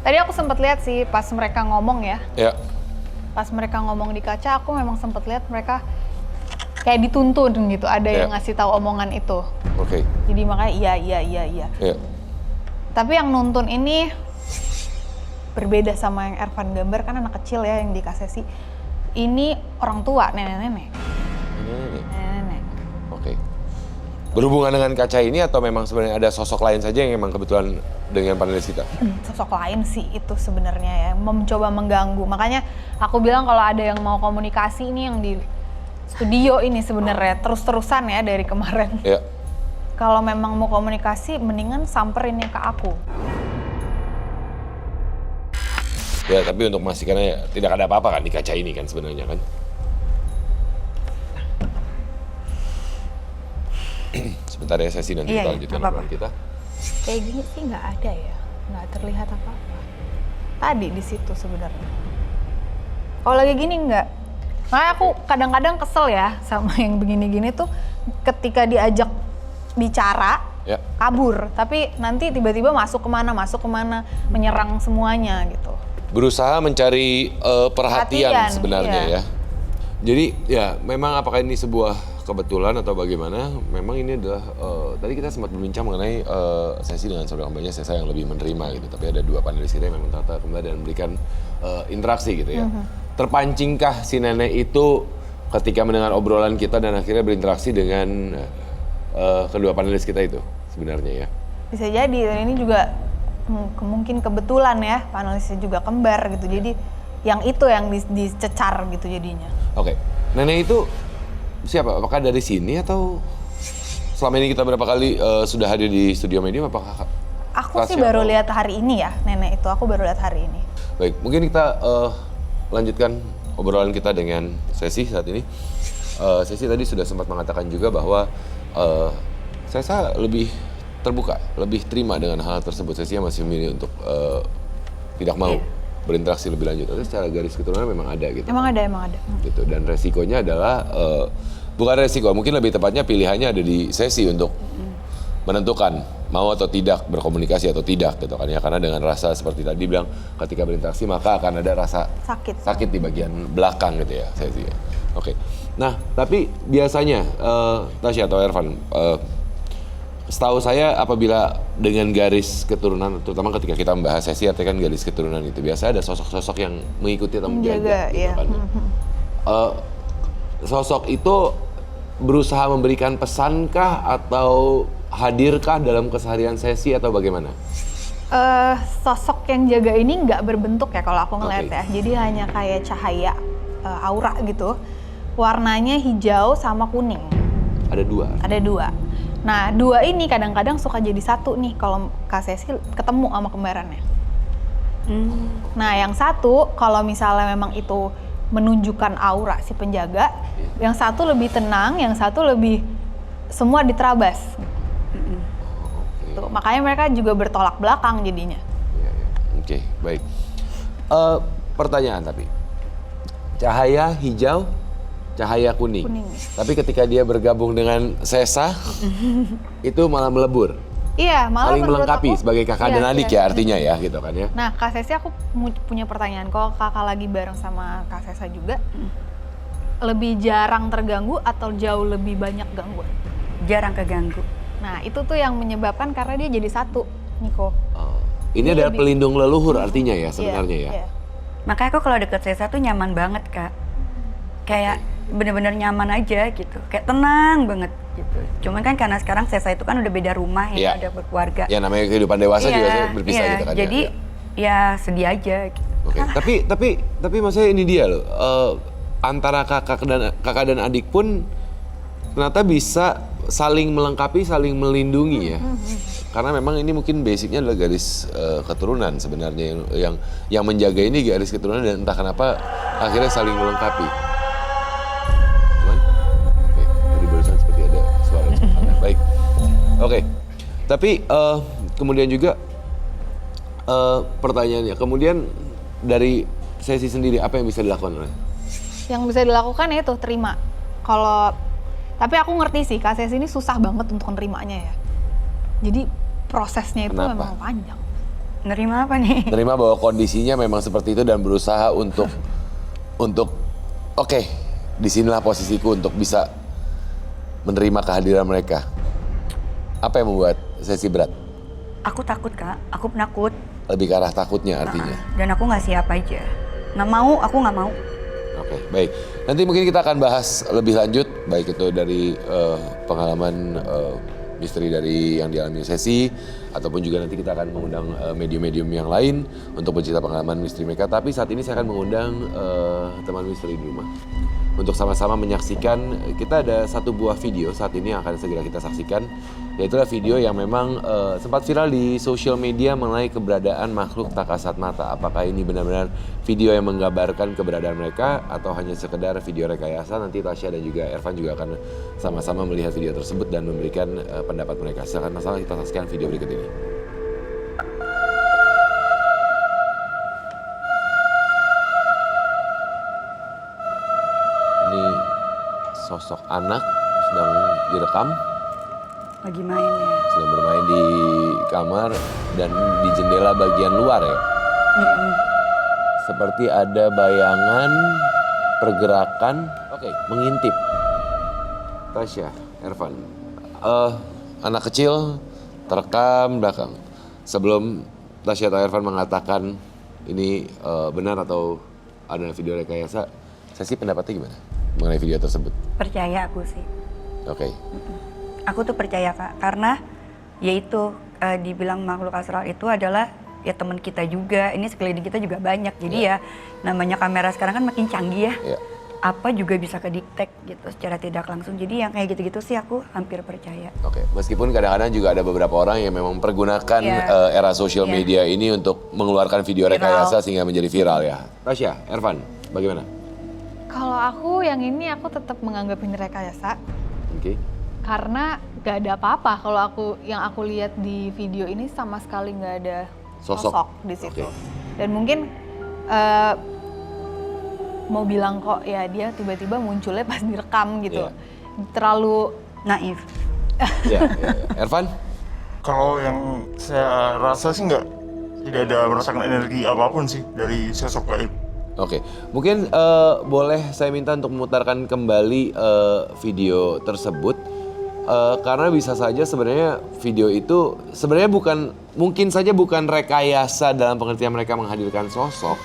Tadi aku sempat lihat sih pas mereka ngomong ya. Ya. Pas mereka ngomong di kaca, aku memang sempat lihat mereka kayak dituntun gitu. Ada yang ngasih tahu omongan itu. Oke. Jadi makanya iya. Ya. Tapi yang nuntun ini berbeda sama yang Ervan gambar, kan anak kecil ya yang di KCSI. Ini orang tua, nenek-nenek. Nenek-nenek. Oke. Berhubungan dengan kaca ini atau memang sebenarnya ada sosok lain saja yang memang kebetulan dengan panelis kita? Sosok lain sih itu sebenarnya ya, mencoba mengganggu. Makanya aku bilang kalau ada yang mau komunikasi ini yang di studio ini sebenarnya terus-terusan ya dari kemarin. Ya. Kalau memang mau komunikasi, mendingan samperinnya ke aku. Ya, tapi untuk memastikannya tidak ada apa-apa kan di kaca ini kan sebenarnya kan? Sebentar ya sesi nanti kita lanjutkan obrolan kita. Kayak gini sih nggak ada ya, nggak terlihat apa-apa. Tadi di situ sebenarnya. Kalau lagi gini nggak. Makanya aku kadang-kadang kesel ya sama yang begini-gini tuh ketika diajak bicara kabur, tapi nanti tiba-tiba masuk kemana, menyerang semuanya gitu. Berusaha mencari perhatian sebenarnya ya. Jadi ya memang apakah ini sebuah kebetulan atau bagaimana? Memang ini adalah tadi kita sempat berbincang mengenai sesi dengan saudara kembalinya saya yang lebih menerima gitu. Tapi ada dua panelis kita yang memang tata kembali dan memberikan interaksi gitu ya. Terpancingkah si nenek itu ketika mendengar obrolan kita dan akhirnya berinteraksi dengan kedua panelis kita itu sebenarnya ya? Bisa jadi, dan ini juga mungkin kebetulan ya, panelisnya juga kembar gitu. Jadi yang itu yang dicecar gitu jadinya. Oke. Nenek itu siapa? Apakah dari sini atau selama ini kita berapa kali sudah hadir di studio Medium? Apakah aku sih baru lihat hari ini ya, nenek itu aku baru lihat hari ini. Baik, mungkin kita lanjutkan obrolan kita dengan Sesi saat ini. Sesi tadi sudah sempat mengatakan juga bahwa saya lebih terbuka, lebih terima dengan hal tersebut. Sesi masih memilih untuk tidak mau berinteraksi lebih lanjut. Tapi secara garis keturunan memang ada gitu. Emang ada. Gitu. Dan resikonya adalah bukan resiko, mungkin lebih tepatnya pilihannya ada di Sesi untuk menentukan mau atau tidak berkomunikasi atau tidak gitu kan ya, karena dengan rasa seperti tadi bilang ketika berinteraksi maka akan ada rasa sakit di bagian belakang gitu ya Sesi ya. Oke. Nah, tapi biasanya Tasya atau Ervan, setahu saya apabila dengan garis keturunan, terutama ketika kita membahas Sesi artinya kan garis keturunan itu biasa ada sosok-sosok yang mengikuti atau menjaga gitu kan. Sosok itu berusaha memberikan pesankah atau hadirkah dalam keseharian Sesi atau bagaimana? Sosok yang jaga ini nggak berbentuk ya kalau aku ngeliat ya. Jadi hanya kayak cahaya aura gitu. Warnanya hijau sama kuning. Ada dua? Ada dua. Nah, dua ini kadang-kadang suka jadi satu nih kalau Kak Sesi ketemu sama kembarannya. Nah, yang satu kalau misalnya memang itu menunjukkan aura si penjaga, yang satu lebih tenang, yang satu lebih semua diterabas. Tuh, makanya mereka juga bertolak belakang jadinya. Oke, baik. Pertanyaan tapi, cahaya hijau, cahaya kuning. Tapi ketika dia bergabung dengan Sesa, itu malah melebur. Iya, malah saling melengkapi aku, sebagai kakak dan adik ya artinya ya gitu kan ya. Nah, Kak Sesi aku punya pertanyaan. Kalau kakak lagi bareng sama Kak Sesa juga, lebih jarang terganggu atau jauh lebih banyak gangguan? Jarang keganggu. Nah, itu tuh yang menyebabkan karena dia jadi satu, Niko. Ini adalah pelindung leluhur artinya ya sebenarnya ya. Makanya aku kalau deket Sesa tuh nyaman banget, Kak. Kayak bener-bener nyaman aja gitu, kayak tenang banget gitu. Cuman kan karena sekarang Sesa itu kan udah beda rumah ya, udah berkeluarga. Ya namanya kehidupan dewasa juga berpisah gitu kan. Jadi ya sedih aja gitu. Oke. Tapi maksudnya ini dia loh, antara kakak dan adik pun ternyata bisa saling melengkapi, saling melindungi ya. Karena memang ini mungkin basicnya adalah garis keturunan sebenarnya yang menjaga ini garis keturunan dan entah kenapa akhirnya saling melengkapi. Baik, oke. Tapi kemudian juga pertanyaannya, kemudian dari Sesi sendiri apa yang bisa dilakukan? Yang bisa dilakukan itu terima. Tapi aku ngerti sih, Kak Sesi ini susah banget untuk nerimanya ya. Jadi prosesnya itu memang panjang. Nerima apa nih? Nerima bahwa kondisinya memang seperti itu dan berusaha untuk oke, disinilah posisiku untuk bisa menerima kehadiran mereka. Apa yang membuat sesi berat? Aku takut Kak, aku penakut. Lebih ke arah takutnya artinya. Dan aku nggak siap aja. Nggak mau, aku nggak mau. Oke, baik. Nanti mungkin kita akan bahas lebih lanjut, baik itu dari pengalaman misteri dari yang dialami sesi, ataupun juga nanti kita akan mengundang medium-medium yang lain untuk bercerita pengalaman misteri mereka. Tapi saat ini saya akan mengundang teman misteri di rumah untuk sama-sama menyaksikan. Kita ada satu buah video saat ini yang akan segera kita saksikan, yaitulah video yang memang sempat viral di sosial media mengenai keberadaan makhluk tak kasat mata. Apakah ini benar-benar video yang menggambarkan keberadaan mereka atau hanya sekedar video rekayasa? Nanti Tasya dan juga Ervan juga akan sama-sama melihat video tersebut dan memberikan pendapat mereka. Silakan sama-sama kita saksikan video berikut ini. Ini sosok anak sedang direkam, Lagi main ya. sedang bermain di kamar dan di jendela bagian luar ya. Seperti ada bayangan pergerakan, mengintip. Tasya, Ervan, anak kecil terekam belakang. Sebelum Tasya atau Ervan mengatakan ini benar atau ada video rekayasa, sesi pendapatnya gimana mengenai video tersebut? Percaya aku sih. Oke. Aku tuh percaya Kak, karena yaitu dibilang makhluk astral itu adalah ya teman kita juga. Ini sekeliling kita juga banyak. Jadi ya namanya kamera sekarang kan makin canggih ya. Yeah. Apa juga bisa kedetek gitu secara tidak langsung. Jadi yang kayak gitu-gitu sih aku hampir percaya. Oke, meskipun kadang-kadang juga ada beberapa orang yang memang mempergunakan era sosial media ini untuk mengeluarkan video rekayasa sehingga menjadi viral ya. Tasya, Ervan, bagaimana? Kalau aku yang ini aku tetap menganggap ini rekayasa. Oke. Karena gak ada apa-apa kalau yang aku lihat di video ini sama sekali nggak ada sosok di situ. Oke. Dan mungkin mau bilang kok ya dia tiba-tiba munculnya pas direkam gitu. Terlalu Naif. Ya. Ervan? Kalau yang saya rasa sih tidak ada merasakan energi apapun sih dari sosok gaib. Oke, mungkin boleh saya minta untuk memutarkan kembali video tersebut. Karena bisa saja sebenarnya video itu sebenarnya mungkin saja bukan rekayasa dalam pengertian mereka menghadirkan sosok,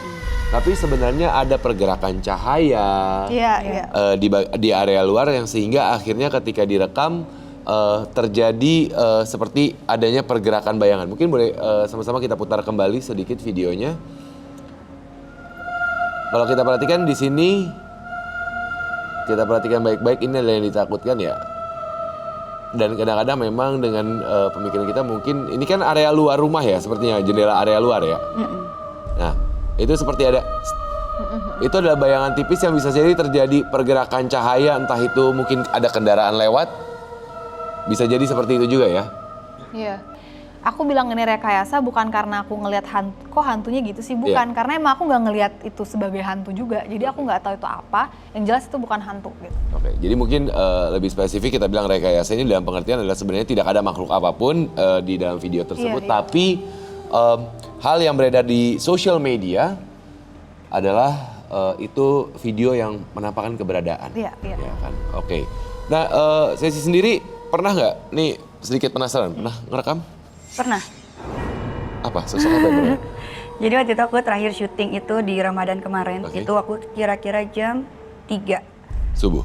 tapi sebenarnya ada pergerakan cahaya di area luar yang sehingga akhirnya ketika direkam terjadi seperti adanya pergerakan bayangan. Mungkin boleh sama-sama kita putar kembali sedikit videonya. Kalau kita perhatikan di sini, kita perhatikan baik-baik, ini adalah yang ditakutkan ya. Dan kadang-kadang memang dengan pemikiran kita mungkin ini kan area luar rumah ya, sepertinya jendela area luar ya. Nah, itu seperti ada, itu adalah bayangan tipis yang bisa jadi terjadi pergerakan cahaya, entah itu mungkin ada kendaraan lewat, bisa jadi seperti itu juga ya. Iya. Aku bilang ini rekayasa bukan karena aku ngelihat kok hantunya gitu sih, bukan. Karena emang aku nggak ngelihat itu sebagai hantu juga. Jadi aku nggak tahu itu apa. Yang jelas itu bukan hantu gitu. Oke, jadi mungkin lebih spesifik kita bilang rekayasa ini dalam pengertian adalah sebenarnya tidak ada makhluk apapun di dalam video tersebut. Tapi hal yang beredar di sosial media adalah itu video yang menampakkan keberadaan. Iya. Ya kan? Oke. Nah, sesi sendiri pernah nggak? Nih sedikit penasaran, pernah ngerekam? Pernah. Apa? Sosok apa yang pernah? Jadi waktu itu aku terakhir syuting itu di Ramadan kemarin. Itu aku kira-kira jam 3 Subuh.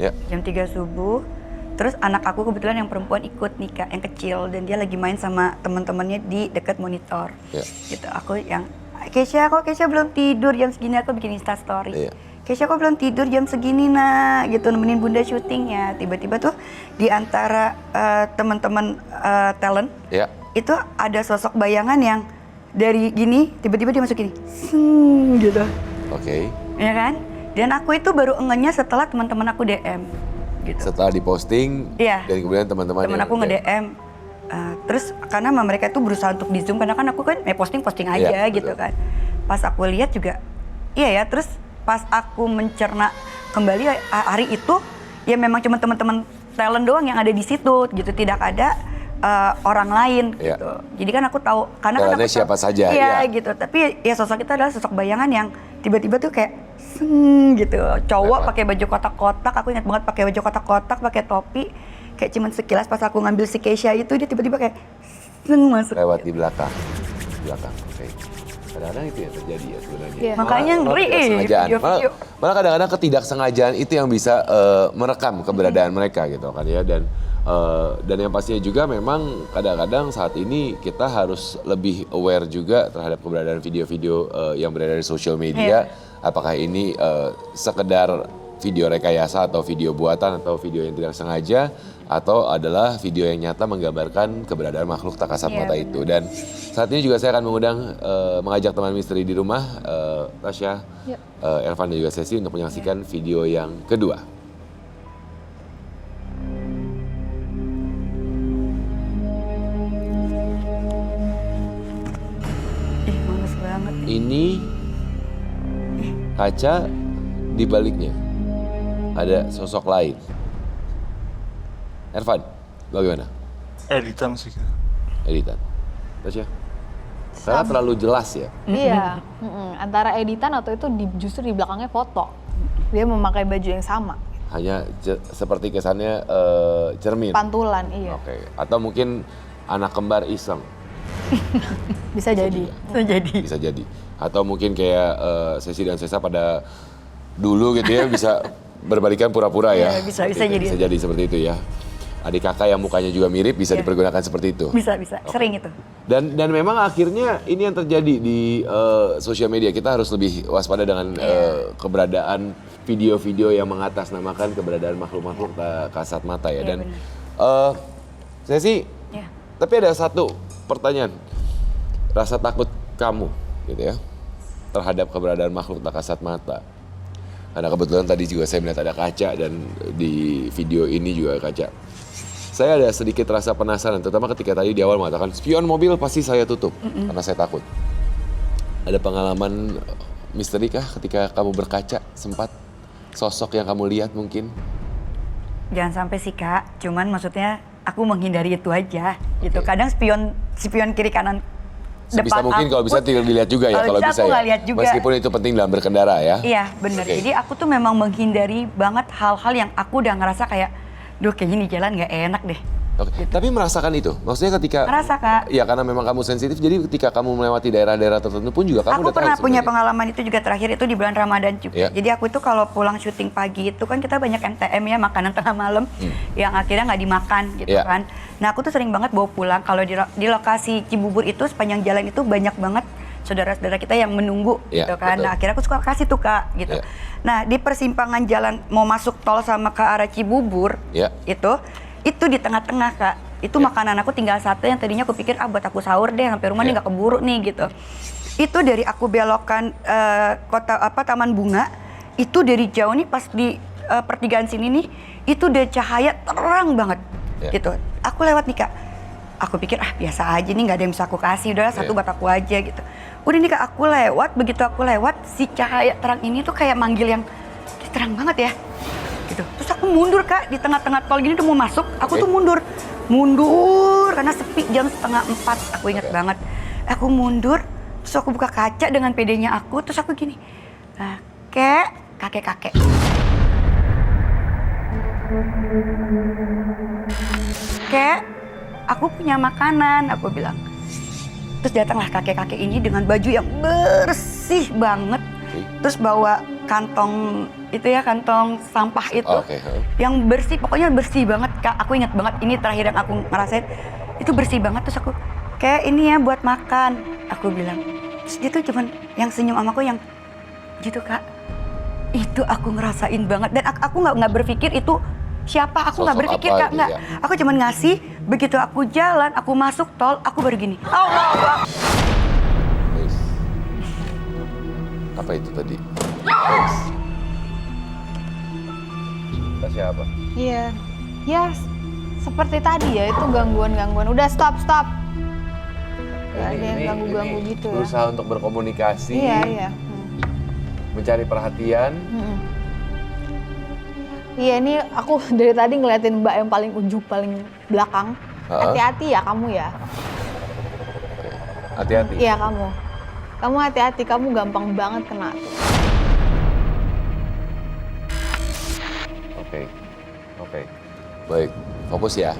Ya. Jam 3 subuh. Terus anak aku kebetulan yang perempuan ikut nikah, yang kecil, dan dia lagi main sama teman-temannya di dekat monitor. Ya. Gitu. Aku yang Keisha belum tidur jam segini, aku bikin Insta story. Iya. Keisha kok belum tidur jam segini nak, gitu nemenin bunda syutingnya. Tiba-tiba tuh di antara teman-teman talent itu ada sosok bayangan yang dari gini tiba-tiba dia masuk gini, gitu. Oke. Ya kan? Dan aku itu baru ngehnya setelah teman-teman aku DM. Gitu. Setelah diposting, dan kemudian teman-teman aku nge-DM. Terus karena mereka itu berusaha untuk di zoom, karena kan aku kan posting aja gitu kan. Pas aku lihat juga, iya ya. Terus pas aku mencerna kembali hari itu, ya memang cuma teman-teman talent doang yang ada di situ gitu. Tidak ada orang lain Iya. gitu. Jadi kan aku tahu karena kan Talentnya aku siapa saja, iya iya. gitu. Tapi ya sosok kita adalah sosok bayangan yang tiba-tiba tuh kayak gitu. Cowok Lewat. pakai baju kotak-kotak, aku ingat banget pakai baju kotak-kotak, pakai topi. Kayak cuman sekilas pas aku ngambil si Keisha itu dia tiba-tiba kayak masuk. Lewat di belakang. Oke. Kadang-kadang itu yang terjadi ya sebenarnya. Iya. Makanya ngeri, ketidaksengajaan. video-video. Malah kadang-kadang ketidaksengajaan itu yang bisa merekam keberadaan mereka gitu kan ya. Dan yang pastinya juga memang kadang-kadang saat ini kita harus lebih aware juga terhadap keberadaan video-video yang beredar di sosial media. Apakah ini sekedar video rekayasa atau video buatan atau video yang tidak sengaja atau adalah video yang nyata menggambarkan keberadaan makhluk tak kasat mata itu. Dan saat ini juga saya akan mengajak teman misteri di rumah, Tasya, Elvan dan juga Sesi untuk menyaksikan video yang kedua. Males banget. Ini kaca di baliknya ada sosok lain. Ervan, bagaimana? Editan sih. Editan. Tasya? Karena terlalu jelas ya. Iya, antara editan atau itu justru di belakangnya foto. Dia memakai baju yang sama. Hanya seperti kesannya cermin. Pantulan, iya. Oke. Atau mungkin anak kembar iseng. Bisa jadi. Bisa jadi. Atau mungkin kayak Sesi dan Sesa pada dulu gitu ya bisa berbalikan pura-pura ya. Iya, bisa Seperti itu. jadi. Bisa jadi seperti itu ya. Adik kakak yang mukanya juga mirip bisa dipergunakan seperti itu. Bisa. Sering itu. Dan memang akhirnya ini yang terjadi di sosial media. Kita harus lebih waspada dengan keberadaan video-video yang mengatasnamakan keberadaan makhluk-makhluk tak kasat mata ya. Dan Sesi, tapi ada satu pertanyaan. Rasa takut kamu gitu ya terhadap keberadaan makhluk tak kasat mata. Karena kebetulan tadi juga saya melihat ada kaca dan di video ini juga kaca. Saya ada sedikit rasa penasaran, terutama ketika tadi di awal mengatakan spion mobil pasti saya tutup karena saya takut. Ada pengalaman misteri kah ketika kamu berkaca sempat sosok yang kamu lihat mungkin? Jangan sampai sih Kak, cuman maksudnya aku menghindari itu aja gitu. Kadang spion kiri kanan Sebisa depan mungkin aku, kalau bisa tidak dilihat juga ya kalau bisa aku ya. nggak lihat juga. Meskipun itu penting dalam berkendara ya. Iya bener, Oke. jadi aku tuh memang menghindari banget hal-hal yang aku udah ngerasa kayak duh kayaknya di jalan nggak enak deh. Oke. Tapi merasakan itu, maksudnya ketika Ngerasa, Kak. Ya karena memang kamu sensitif, jadi ketika kamu melewati daerah-daerah tertentu pun juga kamu Aku udah pernah tahu punya sebenarnya. pengalaman itu juga terakhir itu di bulan Ramadan juga. Iya. Jadi aku itu kalau pulang syuting pagi itu kan kita banyak MTM ya, makanan tengah malam yang akhirnya nggak dimakan gitu Iya. kan. Nah aku tuh sering banget bawa pulang kalau di lokasi Cibubur itu sepanjang jalan itu banyak banget saudara-saudara kita yang menunggu Iya, gitu kan. betul. Nah akhirnya aku suka kasih tuh Kak gitu. Iya. Nah di persimpangan jalan mau masuk tol sama ke arah Cibubur Iya. itu di tengah-tengah Kak. Itu makanan aku tinggal satu yang tadinya aku pikir buat aku sahur deh sampai rumah nih nggak keburu nih gitu. Itu dari aku belokan Taman Bunga itu dari jauh nih pas di pertigaan sini nih itu udah cahaya terang banget gitu. Aku lewat nih Kak. Aku pikir biasa aja nih nggak ada yang bisa aku kasih, udah satu buat aku aja gitu. Udah nih Kak aku lewat, begitu aku lewat si cahaya terang ini tuh kayak manggil yang terang banget ya. Gitu. Terus aku mundur Kak di tengah-tengah tol gini tuh mau masuk, aku tuh mundur karena sepi jam 3:30 aku ingat banget. Aku mundur, terus aku buka kaca dengan pedenya aku, terus aku gini, kakek. Kek, aku punya makanan, aku bilang. Terus datanglah kakek-kakek ini dengan baju yang bersih banget, terus bawa kantong kantong sampah itu yang bersih, pokoknya bersih banget Kak. Aku ingat banget ini terakhir yang aku ngerasain itu bersih banget. Terus aku kayak ini ya buat makan, aku bilang. Terus dia tuh cuman yang senyum sama aku yang gitu Kak. Itu aku ngerasain banget dan aku nggak berpikir itu siapa, aku nggak berpikir Kak, nggak. Aku cuman ngasih, begitu aku jalan, aku masuk tol, aku baru gini. Allah. Apa itu tadi? Tasya apa? Iya, ya seperti tadi ya itu gangguan-gangguan. Udah stop. Gak ada yang ganggu-ganggu gitu ya. Berusaha untuk berkomunikasi. Iya. Mencari perhatian. Iya ini aku dari tadi ngeliatin Mbak yang paling ujung paling belakang. Hati-hati ya kamu ya. Hati-hati. Iya kamu. Kamu hati-hati, kamu gampang banget kena. Oke. Baik, fokus ya.